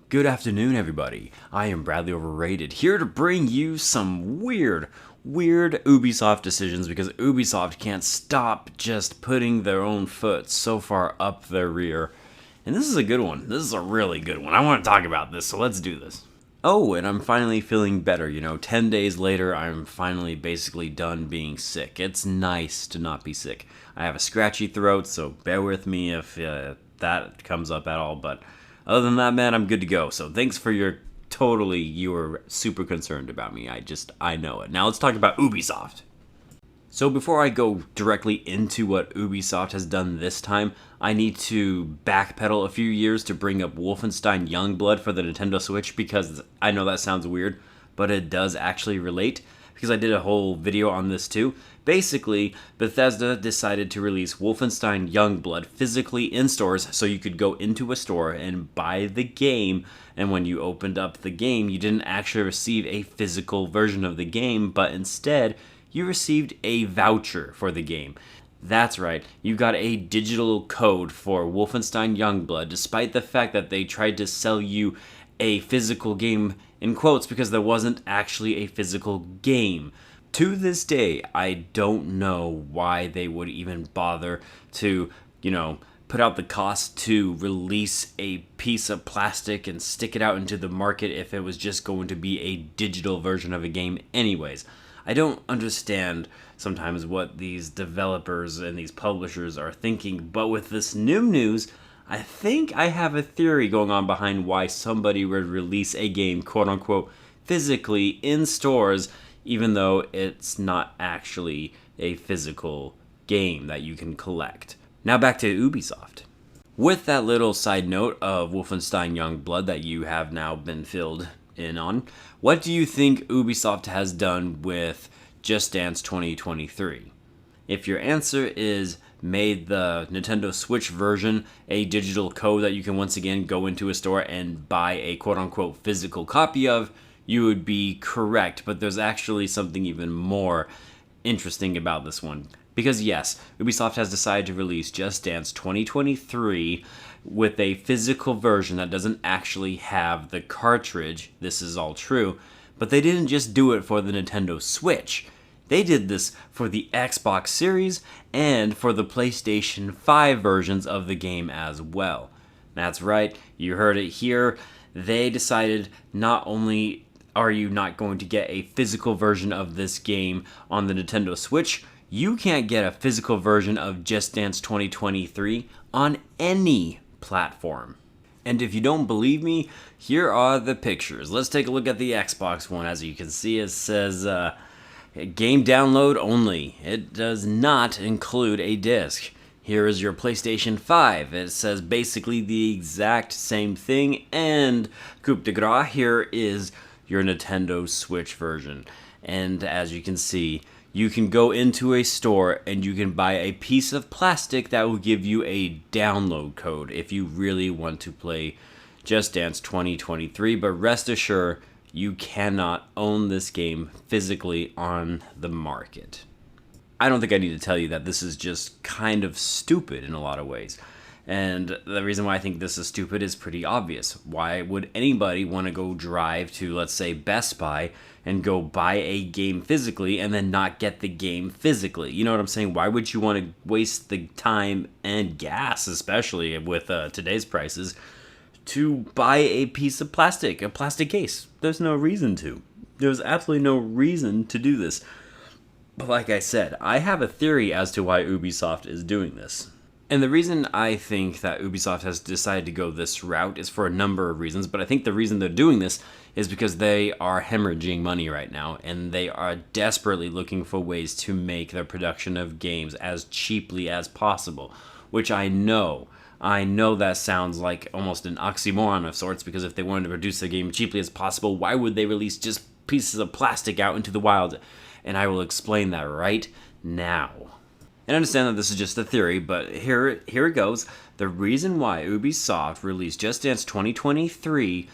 Good afternoon, everybody. I am Bradley Overrated, here to bring you some weird Ubisoft decisions because Ubisoft can't stop just putting their own foot so far up their rear. And this is a good one. This is a really good one. I want to talk about this, so let's do this. Oh, and I'm finally feeling better. 10 days later, I'm finally basically done being sick. It's nice to not be sick. I have a scratchy throat, so bear with me if that comes up at all, but other than that, man, I'm good to go. So thanks for you were super concerned about me. I know it. Now let's talk about Ubisoft. So before I go directly into what Ubisoft has done this time, I need to backpedal a few years to bring up Wolfenstein Youngblood for the Nintendo Switch because I know that sounds weird, but it does actually relate because I did a whole video on this too. Basically, Bethesda decided to release Wolfenstein Youngblood physically in stores so you could go into a store and buy the game, and when you opened up the game, you didn't actually receive a physical version of the game, but instead, you received a voucher for the game. That's right, you got a digital code for Wolfenstein Youngblood, despite the fact that they tried to sell you a physical game in quotes because there wasn't actually a physical game. To this day, I don't know why they would even bother to, put out the cost to release a piece of plastic and stick it out into the market if it was just going to be a digital version of a game anyways. I don't understand sometimes what these developers and these publishers are thinking, but with this new news, I think I have a theory going on behind why somebody would release a game, quote unquote, physically in stores, even though it's not actually a physical game that you can collect. Now back to Ubisoft. With that little side note of Wolfenstein Youngblood that you have now been filled in on, what do you think Ubisoft has done with Just Dance 2023? If your answer is made the Nintendo Switch version a digital code that you can once again go into a store and buy a quote-unquote physical copy of, you would be correct, but there's actually something even more interesting about this one. Because yes, Ubisoft has decided to release Just Dance 2023 with a physical version that doesn't actually have the cartridge. This is all true, but they didn't just do it for the Nintendo Switch. They did this for the Xbox Series and for the PlayStation 5 versions of the game as well. That's right, you heard it here. They decided not only are you not going to get a physical version of this game on the Nintendo Switch, you can't get a physical version of Just Dance 2023 on any platform. And if you don't believe me, here are the pictures. Let's take a look at the Xbox one. As you can see, it says game download only. It does not include a disc. Here is your PlayStation 5. It says basically the exact same thing. And coup de grace, here is your Nintendo Switch version. And as you can see, you can go into a store and you can buy a piece of plastic that will give you a download code if you really want to play Just Dance 2023. But rest assured, you cannot own this game physically on the market. I don't think I need to tell you that this is just kind of stupid in a lot of ways. And the reason why I think this is stupid is pretty obvious. Why would anybody want to go drive to, let's say, Best Buy and go buy a game physically and then not get the game physically? You know what I'm saying? Why would you want to waste the time and gas, especially with today's prices, to buy a piece of plastic, a plastic case? There's no reason to. There's absolutely no reason to do this. But like I said, I have a theory as to why Ubisoft is doing this. And the reason I think that Ubisoft has decided to go this route is for a number of reasons, but I think the reason they're doing this is because they are hemorrhaging money right now, and they are desperately looking for ways to make their production of games as cheaply as possible, which I know that sounds like almost an oxymoron of sorts, because if they wanted to produce the game cheaply as possible, why would they release just pieces of plastic out into the wild? And I will explain that right now. And I understand that this is just a theory, but here it goes. The reason why Ubisoft released Just Dance 2023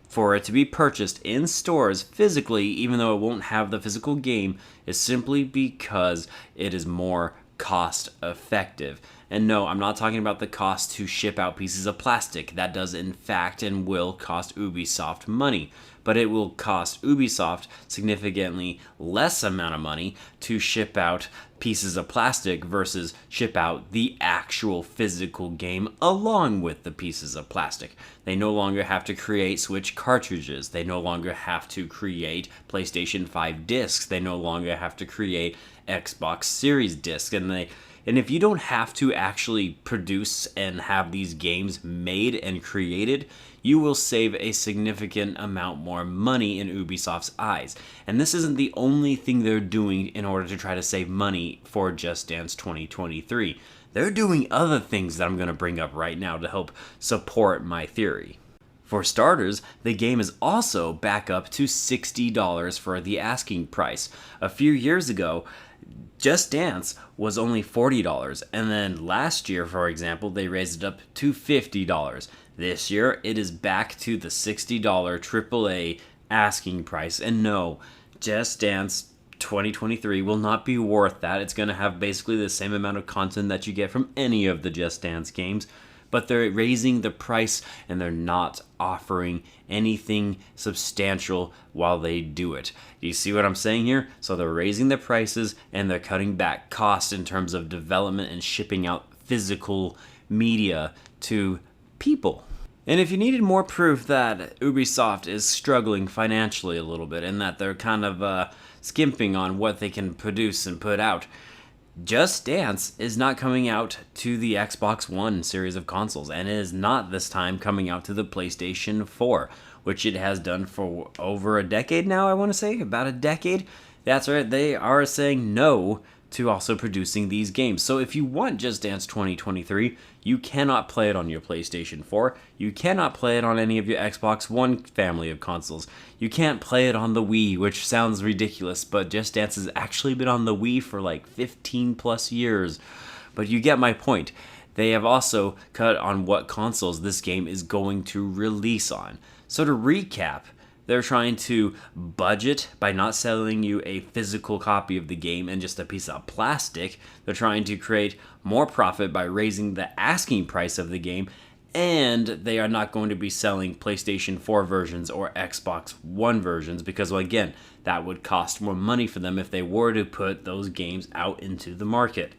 for it to be purchased in stores physically, even though it won't have the physical game, is simply because it is more cost effective. And no, I'm not talking about the cost to ship out pieces of plastic. That does in fact and will cost Ubisoft money. But it will cost Ubisoft significantly less amount of money to ship out pieces of plastic versus ship out the actual physical game along with the pieces of plastic. They no longer have to create Switch cartridges. They no longer have to create PlayStation 5 discs. They no longer have to create Xbox Series discs. And if you don't have to actually produce and have these games made and created, you will save a significant amount more money in Ubisoft's eyes. And this isn't the only thing they're doing in order to try to save money for Just Dance 2023. They're doing other things that I'm going to bring up right now to help support my theory. For starters, the game is also back up to $60 for the asking price. A few years ago, Just Dance was only $40, and then last year, for example, they raised it up to $50. This year, it is back to the $60 AAA asking price, and no, Just Dance 2023 will not be worth that. It's going to have basically the same amount of content that you get from any of the Just Dance games, but they're raising the price and they're not offering anything substantial while they do it. Do you see what I'm saying here? So they're raising the prices and they're cutting back costs in terms of development and shipping out physical media to people. And if you needed more proof that Ubisoft is struggling financially a little bit and that they're kind of skimping on what they can produce and put out, Just Dance is not coming out to the Xbox One series of consoles, and it is not this time coming out to the PlayStation 4, which it has done for over a decade now, I want to say, about a decade. That's right, they are saying no to also producing these games. So if you want Just Dance 2023, you cannot play it on your PlayStation 4. You cannot play it on any of your Xbox One family of consoles. You can't play it on the Wii, which sounds ridiculous, but Just Dance has actually been on the Wii for like 15 plus years. But you get my point. They have also cut on what consoles this game is going to release on. So to recap, they're trying to budget by not selling you a physical copy of the game and just a piece of plastic. They're trying to create more profit by raising the asking price of the game, and they are not going to be selling PlayStation 4 versions or Xbox One versions because, well, again, that would cost more money for them if they were to put those games out into the market.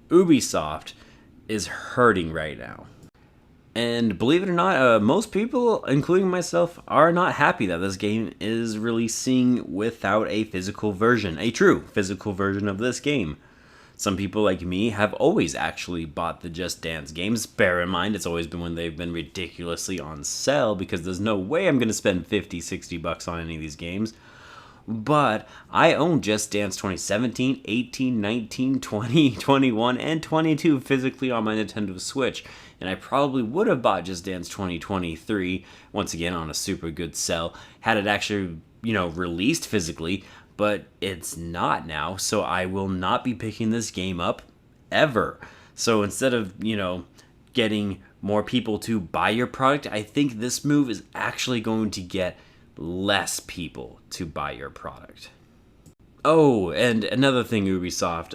Ubisoft is hurting right now. And believe it or not, most people, including myself, are not happy that this game is releasing without a physical version, a true physical version of this game. Some people like me have always actually bought the Just Dance games. Bear in mind, it's always been when they've been ridiculously on sale because there's no way I'm going to spend 50, 60 bucks on any of these games. But I own Just Dance 2017, 18, 19, 20, 21, and 22 physically on my Nintendo Switch. And I probably would have bought Just Dance 2023, once again on a super good sell, had it actually, released physically, but it's not now, so I will not be picking this game up ever. So instead of, getting more people to buy your product, I think this move is actually going to get less people to buy your product. Oh, and another thing, Ubisoft,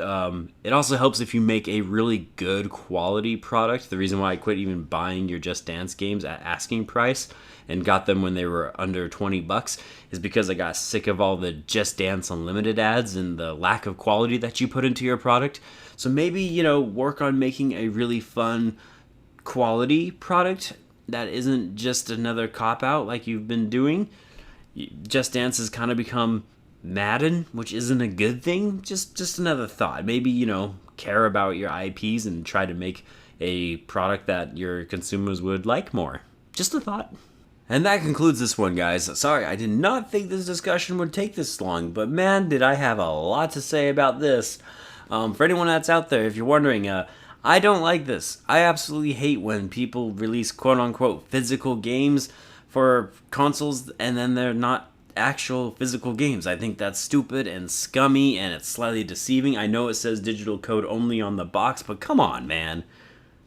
it also helps if you make a really good quality product. The reason why I quit even buying your Just Dance games at asking price and got them when they were under 20 bucks is because I got sick of all the Just Dance Unlimited ads and the lack of quality that you put into your product. So maybe, work on making a really fun quality product that isn't just another cop-out like you've been doing. Just Dance has kind of become Madden, which isn't a good thing. Just another thought. Maybe, care about your IPs and try to make a product that your consumers would like more. Just a thought. And that concludes this one, guys. Sorry, I did not think this discussion would take this long, but man, did I have a lot to say about this. For anyone that's out there, if you're wondering, I don't like this. I absolutely hate when people release quote-unquote physical games for consoles and then they're not actual physical games. I think that's stupid and scummy and it's slightly deceiving. I know it says digital code only on the box, but come on, man.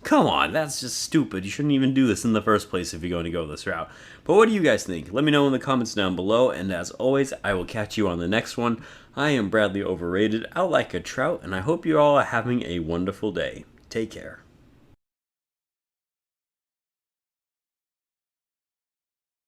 Come on, that's just stupid. You shouldn't even do this in the first place if you're going to go this route. But what do you guys think? Let me know in the comments down below, and as always, I will catch you on the next one. I am Bradley Overrated, out like a trout, and I hope you all are having a wonderful day. Take care.